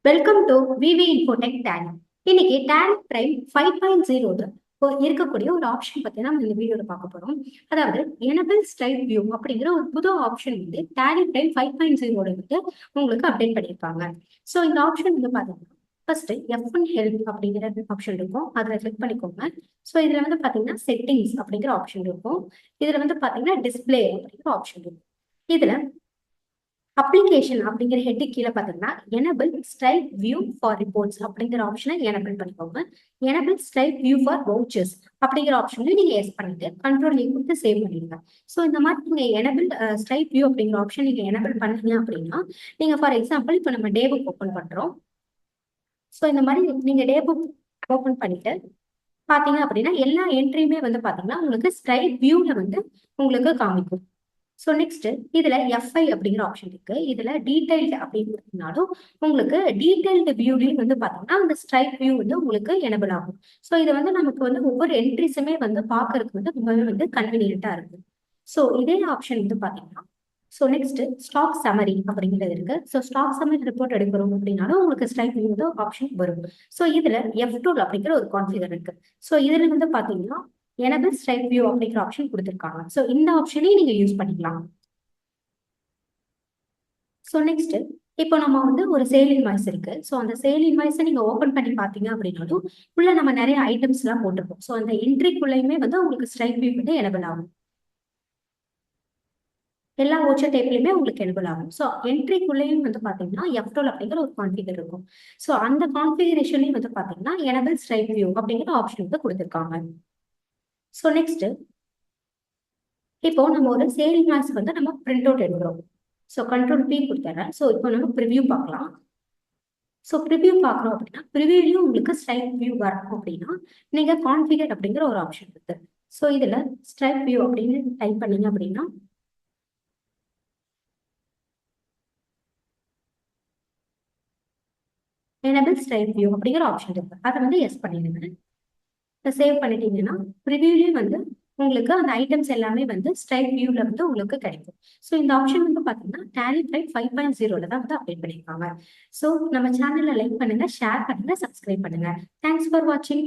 Welcome to VeeVee Infotech Tally. இன்னைக்கு Tally Prime 5.0 இருக்கக்கூடிய ஒரு ஆப்ஷன் பத்தி நம்ம இந்த வீடியோல பார்க்க போறோம். அதாவது எனபிள் ஸ்டைல் வியூ அப்படிங்கிற ஒரு புது ஆப்ஷன் வந்து Tally Prime 5.0 வந்து உங்களுக்கு அப்டேட் பண்ணியிருப்பாங்க. ஸோ இந்த ஆப்ஷன் வந்து பாத்தீங்கன்னா ஃபர்ஸ்ட் F1 ஹெல்ப் அப்படிங்கிற ஆப்ஷன் இருக்கும். அதில் கிளிக் பண்ணிக்கோங்க. ஸோ இதுல வந்து பாத்தீங்கன்னா செட்டிங்ஸ் அப்படிங்கிற ஆப்ஷன் இருக்கும். இதுல வந்து பாத்தீங்கன்னா டிஸ்பிளே அப்படிங்கிற ஆப்ஷன் இருக்கும். இதுல அப்ளிகேஷன் அப்படிங்கிற ஹெட் கீழே பார்த்தீங்கன்னா enable style view for reports அப்படிங்கிற ஆப்ஷனை எனபிள் பண்ணிக்கோங்க. Enable style view for vouchers அப்படிங்கிற ஆப்ஷன்ல நீங்க எஸ் பண்ணிட்டு கண்ட்ரோல் கொடுத்து சேவ் பண்ணிடுங்க. ஸோ இந்த மாதிரி நீங்க எனபிள் ஸ்டைல் வியூ அப்படிங்கிற ஆப்ஷன் நீங்க எனபிள் பண்ணீங்க அப்படின்னா நீங்க ஃபார் எக்ஸாம்பிள் இப்போ நம்ம டே புக் ஓப்பன் பண்றோம். ஸோ இந்த மாதிரி நீங்க டே புக் ஓப்பன் பண்ணிட்டு பாத்தீங்க அப்படின்னா எல்லா என்ட்ரியுமே வந்து பாத்தீங்கன்னா உங்களுக்கு ஸ்டைல் வியூல வந்து உங்களுக்கு காமிக்கும். ஸோ நெக்ஸ்ட் இதுல எஃப்ஐ அப்படிங்கிற ஆப்ஷன் இருக்கு. இதுல டீடைல்டு அப்படிங்கிறதுனாலும் உங்களுக்கு டீடைல்டு வியூலையும் வந்து பாத்தீங்கன்னா அந்த ஸ்ட்ரைக் வியூ வந்து உங்களுக்கு எனபிள் ஆகும். ஸோ இது வந்து நமக்கு வந்து ஒவ்வொரு என்ட்ரிஸுமே வந்து பார்க்கறதுக்கு வந்து ரொம்பவே வந்து கன்வீனியன்ட்டா இருக்கு. ஸோ இதே ஆப்ஷன் வந்து பாத்தீங்கன்னா ஸோ நெக்ஸ்ட் ஸ்டாக் சமரி அப்படிங்கிறது இருக்கு. ஸோ ஸ்டாக் சமரி ரிப்போர்ட் எடுக்கிறோம் அப்படின்னாலும் உங்களுக்கு ஸ்ட்ரைக் வியூ வந்து ஆப்ஷன் வரும். ஸோ இதுல F2 அப்படிங்கிற ஒரு கான்ஃபிகர் இருக்கு. ஸோ இதுல வந்து பாத்தீங்கன்னா எனபிள் ஸ்ட்ரைக் வியூ அப்படிங்கிற ஆப்ஷன் கொடுத்துருக்காங்க. ஸோ இந்த ஆப்ஷனையும் நீங்க யூஸ் பண்ணிக்கலாம். ஸோ நெக்ஸ்ட் இப்போ நம்ம வந்து ஒரு சேல் இன்வாய்ஸ் இருக்கு. ஸோ அந்த சேல் இன்வாய்ஸை நீங்க ஓப்பன் பண்ணி பார்த்தீங்க அப்படின்னாலும் உள்ள நம்ம நிறைய ஐட்டம்ஸ் எல்லாம் போட்டிருக்கோம். ஸோ அந்த என்ட்ரிக்குள்ளேயுமே வந்து உங்களுக்கு ஸ்ட்ரைக் வியூ வந்து எனபிள் ஆகும். எல்லா ஓச்சர் டைப்லையுமே உங்களுக்கு எனபிள் ஆகும். ஸோ என்ட்ரிக்குள்ளேயும் வந்து பார்த்தீங்கன்னா F12 அப்படிங்கிற ஒரு கான்ஃபிகர் இருக்கும். ஸோ அந்த கான்ஃபிகரேஷன்லையும் வந்து பார்த்தீங்கன்னா எனபிள் ஸ்ட்ரைக் வியூ அப்படிங்கிற ஆப்ஷன் வந்து கொடுத்துருக்காங்க. ஸோ நெக்ஸ்ட் இப்போ நம்ம ஒரு சேல் இன்வாய்ஸ் வந்து நம்ம பிரிண்ட் அவுட் எடுக்கிறோம். ஸோ கண்ட்ரோல் P கொடுத்துறேன். ஸோ இப்போ நம்ம ப்ரிவியூ பார்க்கலாம். ஸோ ப்ரிவியூ பார்க்குறோம் அப்படின்னா ப்ரிவியூலையும் உங்களுக்கு ஸ்ட்ரைக் வியூ வரணும் அப்படின்னா நீங்க கான்ஃபிகர் அப்படிங்கிற ஒரு ஆப்ஷன் இருக்கு. ஸோ இதுல ஸ்ட்ரைக் வியூ அப்படின்னு டைப் பண்ணீங்க அப்படின்னா எனபிள் ஸ்ட்ரைக் வியூ அப்படிங்கிற ஆப்ஷன் இருக்கு. அதை வந்து எஸ் பண்ணிடுங்க. சேவ் பண்ணிட்டீங்கன்னா ப்ரிவியூலையும் வந்து உங்களுக்கு அந்த ஐட்டம்ஸ் எல்லாமே வந்து ஸ்ட்ரைக் வியூல வந்து உங்களுக்கு கிடைக்கும். ஸோ இந்த ஆப்ஷன் வந்து பாத்தீங்கன்னா Tally Prime 5.0 தான் வந்து அப்டேட் பண்ணியிருக்காங்க. ஸோ நம்ம சேனல்ல லைக் பண்ணுங்க, ஷேர் பண்ணுங்க, சப்ஸ்கிரைப் பண்ணுங்க. தேங்க்ஸ் ஃபார் வாட்சிங்.